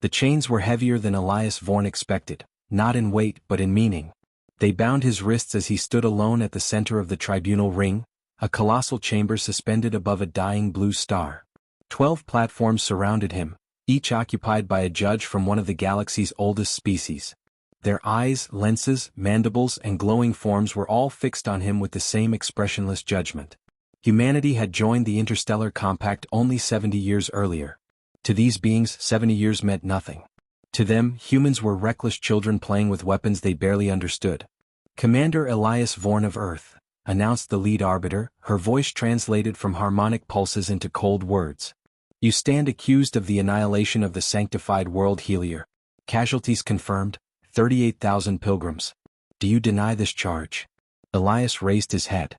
The chains were heavier than Elias Vorn expected, not in weight but in meaning. They bound his wrists as he stood alone at the center of the tribunal ring, a colossal chamber suspended above a dying blue star. 12 platforms surrounded him, each occupied by a judge from one of the galaxy's oldest species. Their eyes, lenses, mandibles, and glowing forms were all fixed on him with the same expressionless judgment. Humanity had joined the Interstellar Compact only 70 years earlier. To these beings, 70 years meant nothing. To them, humans were reckless children playing with weapons they barely understood. "Commander Elias Vorn of Earth," announced the lead arbiter, her voice translated from harmonic pulses into cold words. "You stand accused of the annihilation of the sanctified world Helior. Casualties confirmed, 38,000 pilgrims. Do you deny this charge?" Elias raised his head.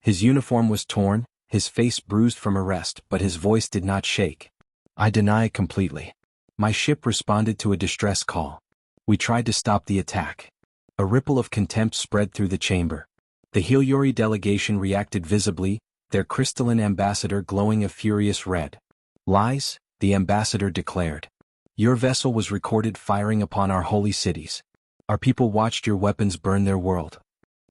His uniform was torn, his face bruised from arrest, but his voice did not shake. "I deny it completely. My ship responded to a distress call. We tried to stop the attack." A ripple of contempt spread through the chamber. The Heliori delegation reacted visibly, their crystalline ambassador glowing a furious red. "Lies," the ambassador declared. "Your vessel was recorded firing upon our holy cities. Our people watched your weapons burn their world."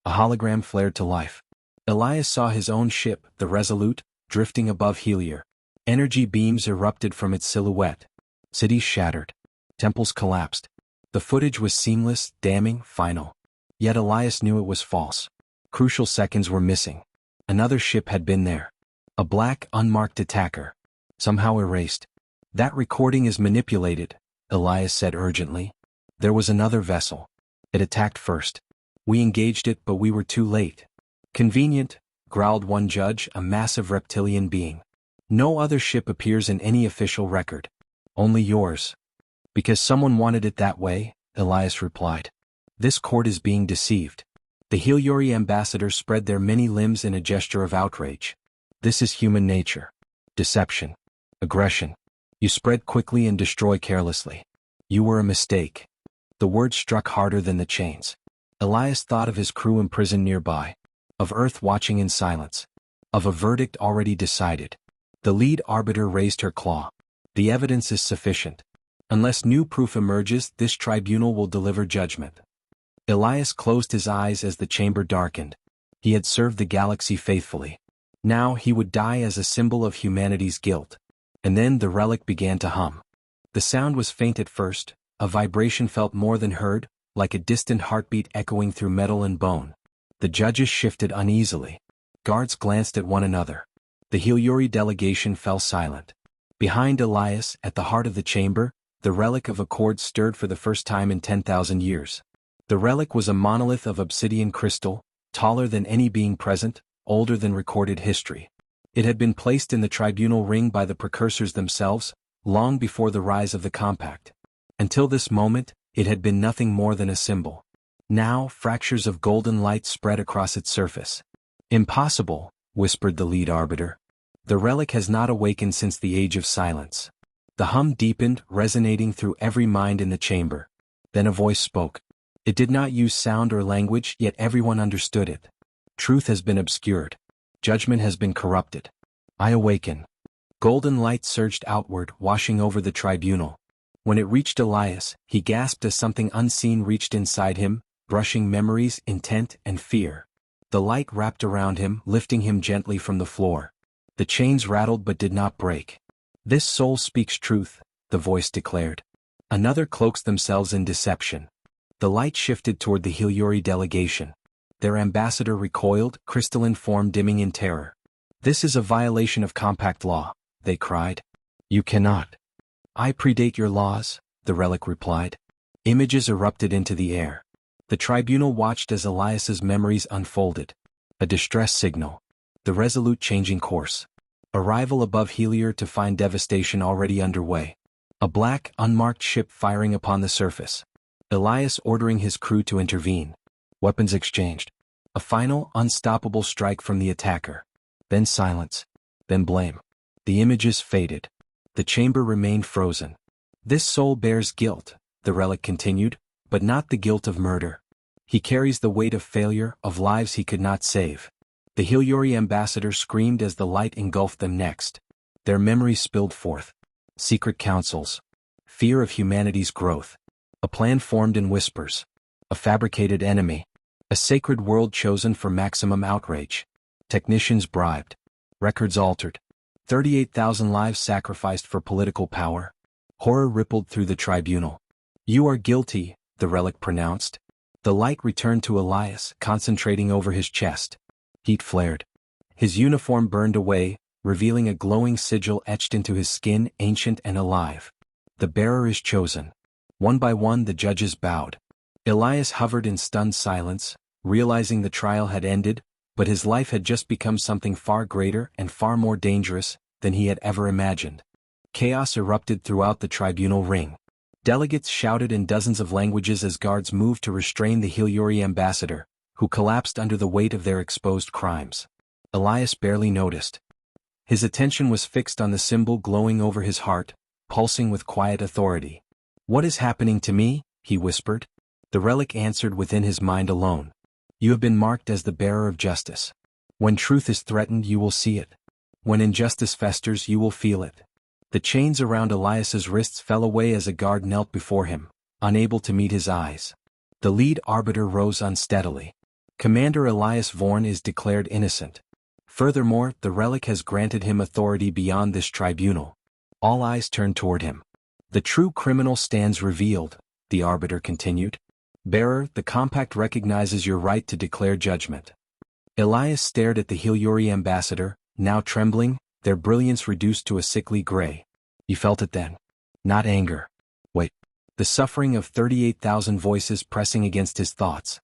A hologram flared to life. Elias saw his own ship, the Resolute, drifting above Helior. Energy beams erupted from its silhouette. Cities shattered. Temples collapsed. The footage was seamless, damning, final. Yet Elias knew it was false. Crucial seconds were missing. Another ship had been there. A black, unmarked attacker. Somehow erased. "That recording is manipulated," Elias said urgently. "There was another vessel. It attacked first. We engaged it, but we were too late." "Convenient," growled one judge, a massive reptilian being. "No other ship appears in any official record. Only yours." "Because someone wanted it that way," Elias replied. "This court is being deceived." The Heliori ambassadors spread their many limbs in a gesture of outrage. "This is human nature. Deception. Aggression. You spread quickly and destroy carelessly. You were a mistake." The words struck harder than the chains. Elias thought of his crew imprisoned nearby. Of Earth watching in silence. Of a verdict already decided. The lead arbiter raised her claw. "The evidence is sufficient. Unless new proof emerges, this tribunal will deliver judgment." Elias closed his eyes as the chamber darkened. He had served the galaxy faithfully. Now he would die as a symbol of humanity's guilt. And then the relic began to hum. The sound was faint at first, a vibration felt more than heard, like a distant heartbeat echoing through metal and bone. The judges shifted uneasily. Guards glanced at one another. The Heliori delegation fell silent. Behind Elias, at the heart of the chamber, the relic of Accord stirred for the first time in 10,000 years. The relic was a monolith of obsidian crystal, taller than any being present, older than recorded history. It had been placed in the tribunal ring by the precursors themselves, long before the rise of the Compact. Until this moment, it had been nothing more than a symbol. Now, fractures of golden light spread across its surface. "Impossible," whispered the lead arbiter. "The relic has not awakened since the Age of Silence." The hum deepened, resonating through every mind in the chamber. Then a voice spoke. It did not use sound or language, yet everyone understood it. "Truth has been obscured. Judgment has been corrupted. I awaken." Golden light surged outward, washing over the tribunal. When it reached Elias, he gasped as something unseen reached inside him, brushing memories, intent, and fear. The light wrapped around him, lifting him gently from the floor. The chains rattled but did not break. "This soul speaks truth," the voice declared. "Another cloaks themselves in deception." The light shifted toward the Heliori delegation. Their ambassador recoiled, crystalline form dimming in terror. "This is a violation of compact law," they cried. "You cannot." "I predate your laws," the relic replied. Images erupted into the air. The tribunal watched as Elias's memories unfolded. A distress signal. The Resolute changing course. Arrival above Helior to find devastation already underway. A black, unmarked ship firing upon the surface. Elias ordering his crew to intervene. Weapons exchanged. A final, unstoppable strike from the attacker. Then silence. Then blame. The images faded. The chamber remained frozen. "This soul bears guilt," the relic continued, "but not the guilt of murder. He carries the weight of failure, of lives he could not save." The Heliori ambassador screamed as the light engulfed them next. Their memories spilled forth. Secret councils. fear of humanity's growth. A plan formed in whispers. A fabricated enemy. A sacred world chosen for maximum outrage. Technicians bribed. Records altered. 38,000 lives sacrificed for political power. Horror rippled through the tribunal. "You are guilty," the relic pronounced. The light returned to Elias, concentrating over his chest. Heat flared. His uniform burned away, revealing a glowing sigil etched into his skin, ancient and alive. "The bearer is chosen." One by one the judges bowed. Elias hovered in stunned silence, realizing the trial had ended, but his life had just become something far greater and far more dangerous than he had ever imagined. Chaos erupted throughout the tribunal ring. Delegates shouted in dozens of languages as guards moved to restrain the Heliori ambassador, who collapsed under the weight of their exposed crimes. Elias barely noticed. His attention was fixed on the symbol glowing over his heart, pulsing with quiet authority. "What is happening to me?" he whispered. The relic answered within his mind alone. "You have been marked as the bearer of justice. When truth is threatened, you will see it. When injustice festers, you will feel it." The chains around Elias's wrists fell away as a guard knelt before him, unable to meet his eyes. The lead arbiter rose unsteadily. "Commander Elias Vorn is declared innocent. Furthermore, the relic has granted him authority beyond this tribunal." All eyes turned toward him. "The true criminal stands revealed," the arbiter continued. "Bearer, the compact recognizes your right to declare judgment." Elias stared at the Heliori ambassador, now trembling, their brilliance reduced to a sickly gray. He felt it then. Not anger. Wait. The suffering of 38,000 voices pressing against his thoughts.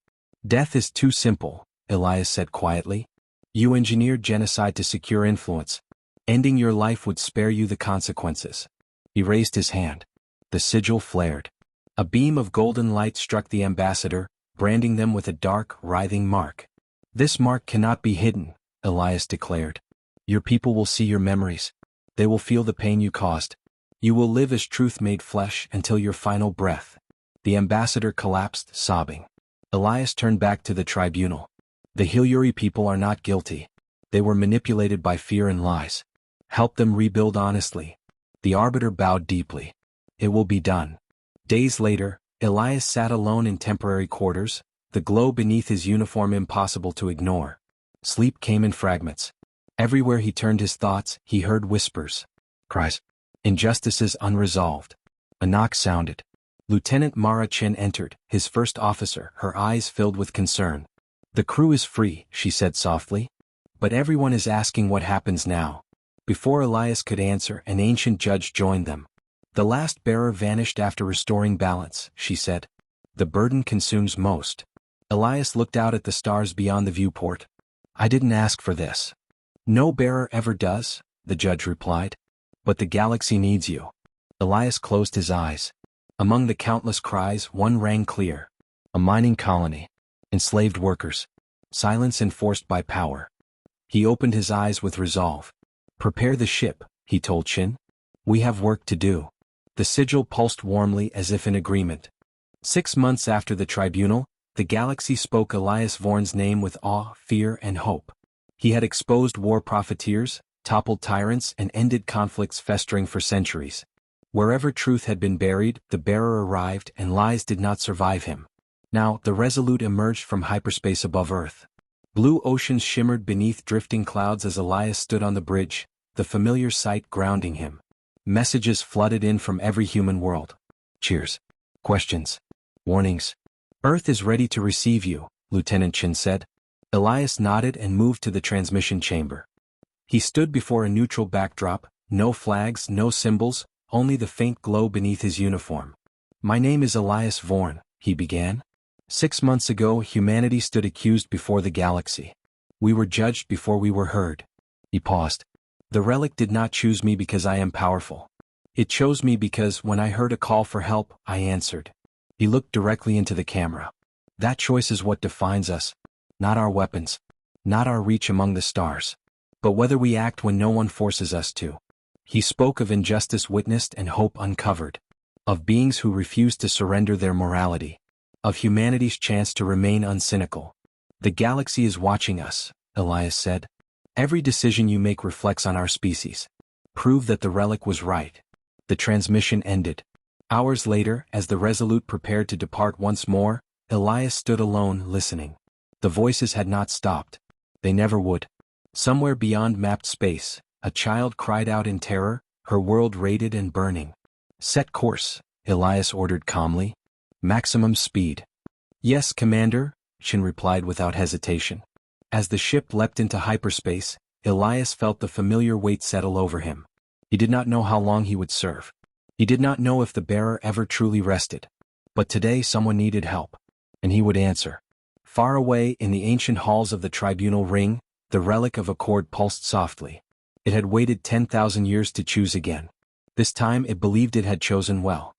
"Death is too simple," Elias said quietly. "You engineered genocide to secure influence. Ending your life would spare you the consequences." He raised his hand. The sigil flared. A beam of golden light struck the ambassador, branding them with a dark, writhing mark. "This mark cannot be hidden," Elias declared. "Your people will see your memories. They will feel the pain you caused. You will live as truth made flesh until your final breath." The ambassador collapsed, sobbing. Elias turned back to the tribunal. "The Heliori people are not guilty. They were manipulated by fear and lies. Help them rebuild honestly." The arbiter bowed deeply. "It will be done." Days later, Elias sat alone in temporary quarters, the glow beneath his uniform impossible to ignore. Sleep came in fragments. Everywhere he turned his thoughts, he heard whispers. Cries. Injustices unresolved. A knock sounded. Lieutenant Mara Chen entered, his first officer, her eyes filled with concern. "The crew is free," she said softly. "But everyone is asking what happens now." Before Elias could answer, an ancient judge joined them. "The last bearer vanished after restoring balance," she said. "The burden consumes most." Elias looked out at the stars beyond the viewport. "I didn't ask for this." "No bearer ever does," the judge replied. "But the galaxy needs you." Elias closed his eyes. Among the countless cries, one rang clear. A mining colony. Enslaved workers. Silence enforced by power. He opened his eyes with resolve. "Prepare the ship," he told Shin. "We have work to do." The sigil pulsed warmly as if in agreement. 6 months after the tribunal, the galaxy spoke Elias Vorn's name with awe, fear, and hope. He had exposed war profiteers, toppled tyrants, and ended conflicts festering for centuries. Wherever truth had been buried, the bearer arrived, and lies did not survive him. Now, the Resolute emerged from hyperspace above Earth. Blue oceans shimmered beneath drifting clouds as Elias stood on the bridge, the familiar sight grounding him. Messages flooded in from every human world. Cheers. Questions. Warnings. "Earth is ready to receive you," Lieutenant Chen said. Elias nodded and moved to the transmission chamber. He stood before a neutral backdrop, no flags, no symbols, only the faint glow beneath his uniform. "My name is Elias Vorn," he began. 6 months ago, humanity stood accused before the galaxy. We were judged before we were heard." He paused. "The relic did not choose me because I am powerful. It chose me because when I heard a call for help, I answered." He looked directly into the camera. "That choice is what defines us. Not our weapons. Not our reach among the stars. But whether we act when no one forces us to." He spoke of injustice witnessed and hope uncovered. Of beings who refuse to surrender their morality. Of humanity's chance to remain uncynical. "The galaxy is watching us," Elias said. "Every decision you make reflects on our species. Prove that the relic was right." The transmission ended. Hours later, as the Resolute prepared to depart once more, Elias stood alone, listening. The voices had not stopped. They never would. Somewhere beyond mapped space, a child cried out in terror, her world raided and burning. Set course, Elias ordered calmly. Maximum speed. Yes, Commander, Shin replied without hesitation. As the ship leapt into hyperspace, Elias felt the familiar weight settle over him. He did not know how long he would serve. He did not know if the bearer ever truly rested. But today someone needed help. And he would answer. Far away in the ancient halls of the Tribunal Ring, the relic of Accord pulsed softly. It had waited 10,000 years to choose again. This time it believed it had chosen well.